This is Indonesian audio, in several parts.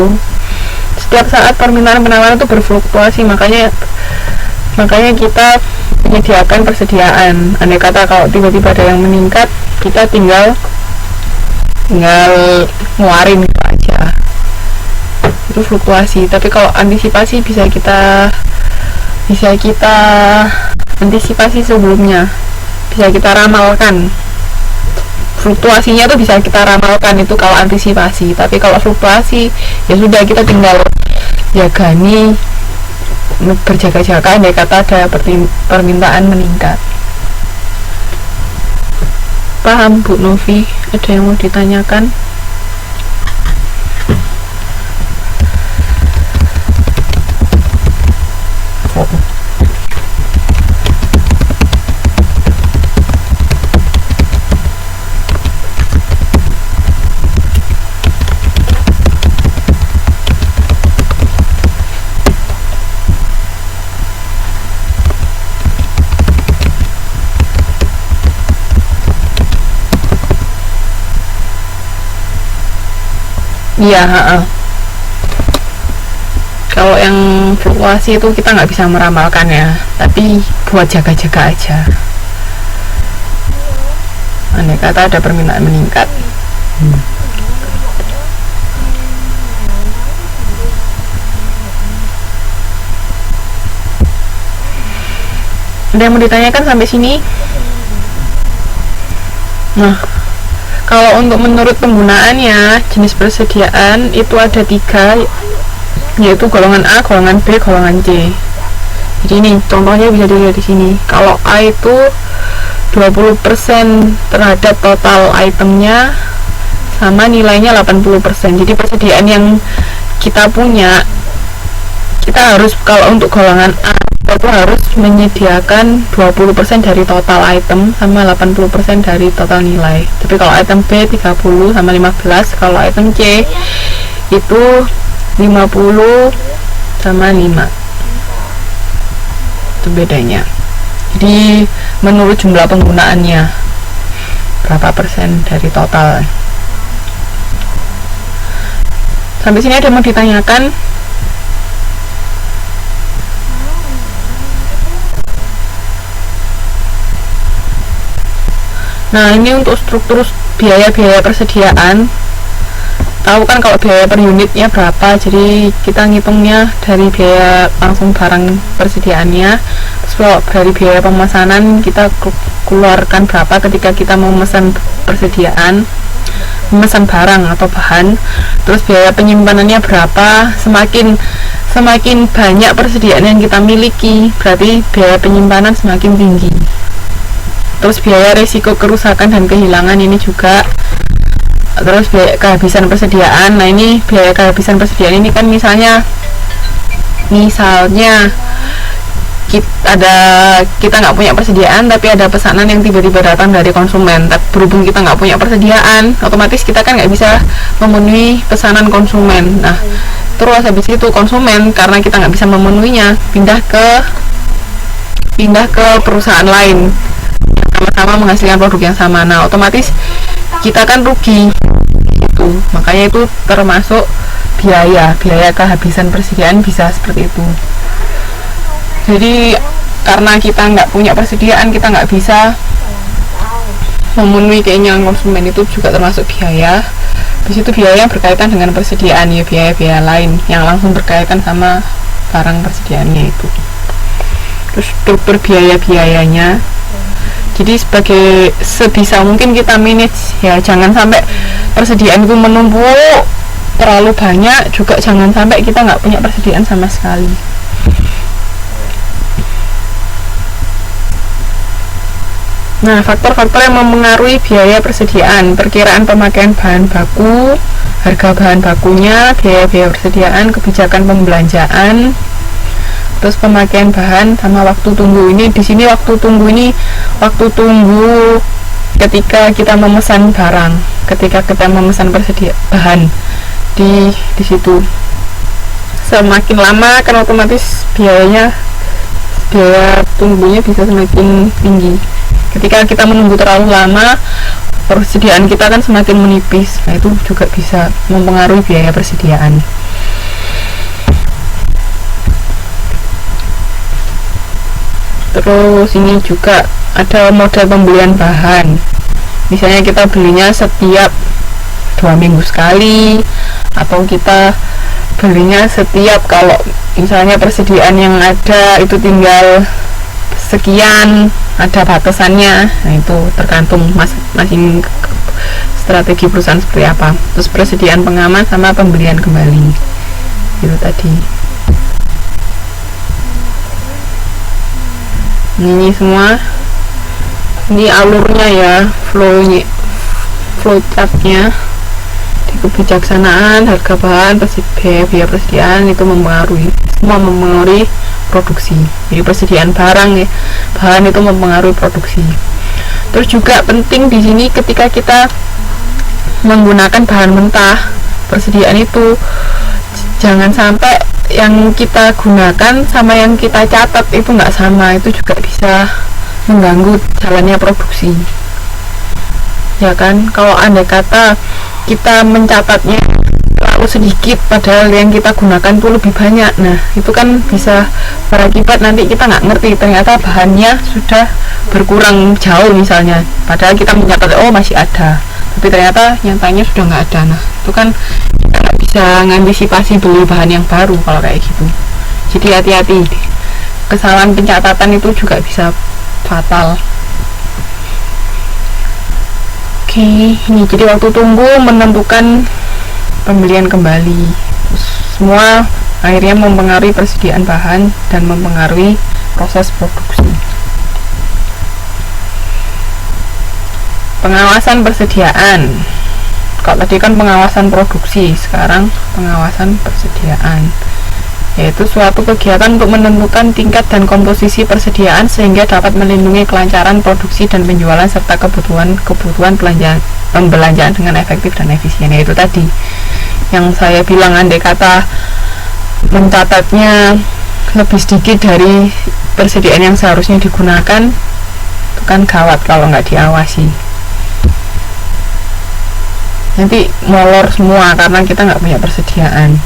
itu. Setiap saat permintaan penawaran itu berfluktuasi, makanya kita menyediakan persediaan. Andai kata kalau tiba-tiba ada yang meningkat, kita tinggal ngeluarin gitu aja. Itu fluktuasi. Tapi kalau antisipasi bisa kita antisipasi sebelumnya, bisa kita ramalkan. Fluktuasinya tuh bisa kita ramalkan, itu kalau antisipasi. Tapi kalau fluktuasi ya sudah, kita tinggal jagani, berjaga-jaga andai kata ada permintaan meningkat. Paham Bu Novi? Ada yang mau ditanyakan? Iya, kalau yang fluktuasi itu kita nggak bisa meramalkan ya, tapi buat jaga-jaga aja. Andai kata ada permintaan meningkat. Ada yang mau ditanyakan sampai sini? Nah, kalau untuk menurut penggunaannya, jenis persediaan itu ada 3, yaitu golongan A, golongan B, golongan C. Jadi ini contohnya bisa dilihat di sini. Kalau A itu 20% terhadap total itemnya, sama nilainya 80%. Jadi persediaan yang kita punya, kita harus, kalau untuk golongan A itu harus menyediakan 20% dari total item sama 80% dari total nilai. Tapi kalau item B 30 sama 15, kalau item C itu 50 sama 5. Itu bedanya. Jadi menurut jumlah penggunaannya berapa persen dari total. Sampai sini ada yang mau ditanyakan? Nah, ini untuk struktur biaya-biaya persediaan. Tahu kan kalau biaya per unitnya berapa, jadi kita ngitungnya dari biaya langsung barang persediaannya. Terus kalau dari biaya pemesanan kita keluarkan berapa ketika kita memesan persediaan, memesan barang atau bahan. Terus biaya penyimpanannya berapa. Semakin banyak persediaan yang kita miliki, berarti biaya penyimpanan semakin tinggi. Terus biaya risiko kerusakan dan kehilangan ini juga. Terus biaya kehabisan persediaan. Nah, ini biaya kehabisan persediaan ini kan misalnya kita nggak punya persediaan, tapi ada pesanan yang tiba-tiba datang dari konsumen. Berhubung kita nggak punya persediaan, otomatis kita kan nggak bisa memenuhi pesanan konsumen. Nah, terus habis itu konsumen, karena kita nggak bisa memenuhinya, pindah ke perusahaan lain sama-sama menghasilkan produk yang sama. Nah, otomatis kita kan rugi itu. Makanya itu termasuk biaya kehabisan persediaan, bisa seperti itu. Jadi karena kita nggak punya persediaan, kita nggak bisa memenuhi keinginan konsumen, itu juga termasuk biaya. Di situ biaya yang berkaitan dengan persediaan, ya biaya-biaya lain yang langsung berkaitan sama barang persediaannya itu. Terus struktur biaya-biayanya, jadi sebisa mungkin kita manage ya, jangan sampai persediaan itu menumpuk terlalu banyak, juga jangan sampai kita nggak punya persediaan sama sekali. Nah, faktor-faktor yang mempengaruhi biaya persediaan: perkiraan pemakaian bahan baku, harga bahan bakunya, biaya-biaya persediaan, kebijakan pembelanjaan, terus pemakaian bahan sama waktu tunggu. Ini di sini waktu tunggu ketika kita memesan barang, ketika kita memesan bahan di situ. Semakin lama kan otomatis biaya tunggunya bisa semakin tinggi. Ketika kita menunggu terlalu lama, persediaan kita kan semakin menipis. Nah, itu juga bisa mempengaruhi biaya persediaan. Terus ini juga ada model pembelian bahan. Misalnya kita belinya setiap 2 minggu sekali, atau kita belinya setiap, kalau misalnya persediaan yang ada itu tinggal sekian, ada batasannya. Nah, itu tergantung masing-masing strategi perusahaan seperti apa. Terus persediaan pengaman sama pembelian kembali, itu tadi. Ini semua, ini alurnya ya, flow chartnya. Di kebijaksanaan, harga bahan, biaya persediaan itu semua mempengaruhi produksi. Jadi persediaan barang ya, bahan itu mempengaruhi produksi. Terus juga penting di sini ketika kita menggunakan bahan mentah, persediaan itu jangan sampai yang kita gunakan sama yang kita catat itu nggak sama. Itu juga bisa mengganggu jalannya produksi, ya kan. Kalau andai kata kita mencatatnya terlalu sedikit padahal yang kita gunakan itu lebih banyak, nah itu kan bisa berakibat nanti kita nggak ngerti ternyata bahannya sudah berkurang jauh misalnya, padahal kita mencatat oh masih ada, tapi ternyata nyatanya sudah nggak ada. Nah, itu kan kita nggak bisa ngantisipasi beli bahan yang baru kalau kayak gitu. Jadi hati-hati, kesalahan pencatatan itu juga bisa fatal. Oke, ini jadi waktu tunggu menentukan pembelian kembali. Terus semua akhirnya mempengaruhi persediaan bahan dan mempengaruhi proses produksi. Pengawasan persediaan. Kalau tadi kan pengawasan produksi, sekarang pengawasan persediaan, yaitu suatu kegiatan untuk menentukan tingkat dan komposisi persediaan sehingga dapat melindungi kelancaran produksi dan penjualan serta kebutuhan pembelanjaan dengan efektif dan efisien. Yaitu tadi yang saya bilang, andai kata mencatatnya lebih sedikit dari persediaan yang seharusnya digunakan, itu kan gawat kalau nggak diawasi. Nanti molor semua karena kita nggak punya persediaan.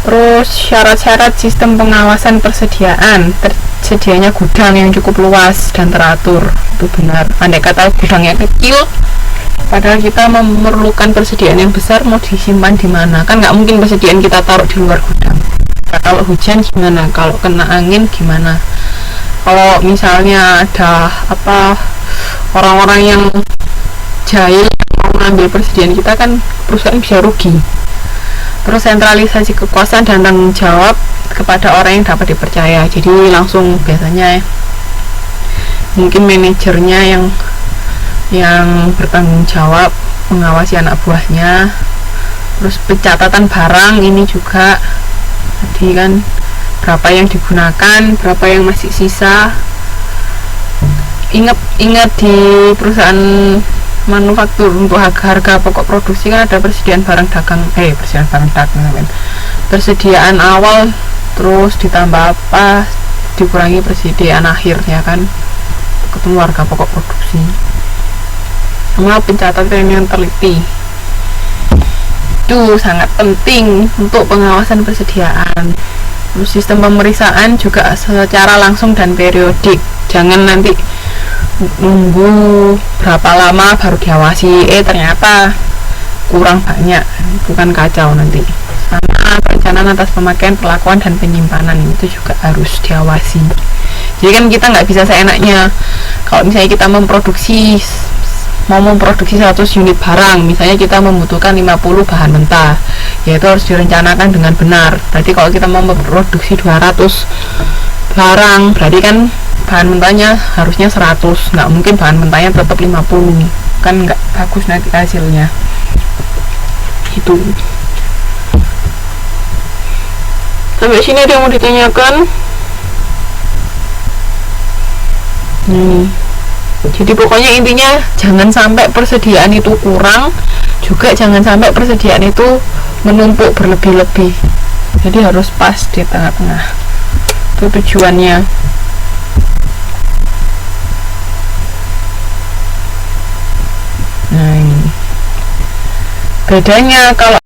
Terus syarat-syarat sistem pengawasan persediaan, tersedianya gudang yang cukup luas dan teratur, itu benar. Andai kata gudangnya kecil padahal kita memerlukan persediaan yang besar, mau disimpan di mana? Kan nggak mungkin persediaan kita taruh di luar gudang. Nah, kalau hujan gimana? Kalau kena angin gimana? Kalau misalnya ada orang-orang yang jahil mau mengambil persediaan kita, kan perusahaan bisa rugi. Terus sentralisasi kekuasaan dan tanggung jawab kepada orang yang dapat dipercaya. Jadi langsung biasanya mungkin manajernya yang bertanggung jawab mengawasi anak buahnya. Terus pencatatan barang ini juga, tadi kan berapa yang digunakan, berapa yang masih sisa. Ingat di perusahaan manufaktur untuk harga pokok produksi kan ada persediaan barang dagang, persediaan awal, terus ditambah apa, dikurangi persediaan akhir, ya kan, ketemu harga pokok produksi. Sama pencatatan yang teliti itu sangat penting untuk pengawasan persediaan. Terus sistem pemeriksaan juga secara langsung dan periodik, jangan nanti nunggu berapa lama baru diawasi, ternyata kurang banyak, itu kan kacau nanti. Sama perencanaan atas pemakaian, perlakuan dan penyimpanan itu juga harus diawasi. Jadi kan kita nggak bisa seenaknya. Kalau misalnya kita mau memproduksi 100 unit barang, misalnya kita membutuhkan 50 bahan mentah, yaitu harus direncanakan dengan benar. Berarti kalau kita mau memproduksi 200 barang, berarti kan bahan mentahnya harusnya 100, nggak mungkin bahan mentahnya tetap 50, kan nggak bagus nanti hasilnya. Itu sampai sini ada yang mau ditanyakan? Jadi pokoknya intinya jangan sampai persediaan itu kurang, juga jangan sampai persediaan itu menumpuk berlebih-lebih. Jadi harus pas di tengah-tengah, itu tujuannya. Nah, ini bedanya kalau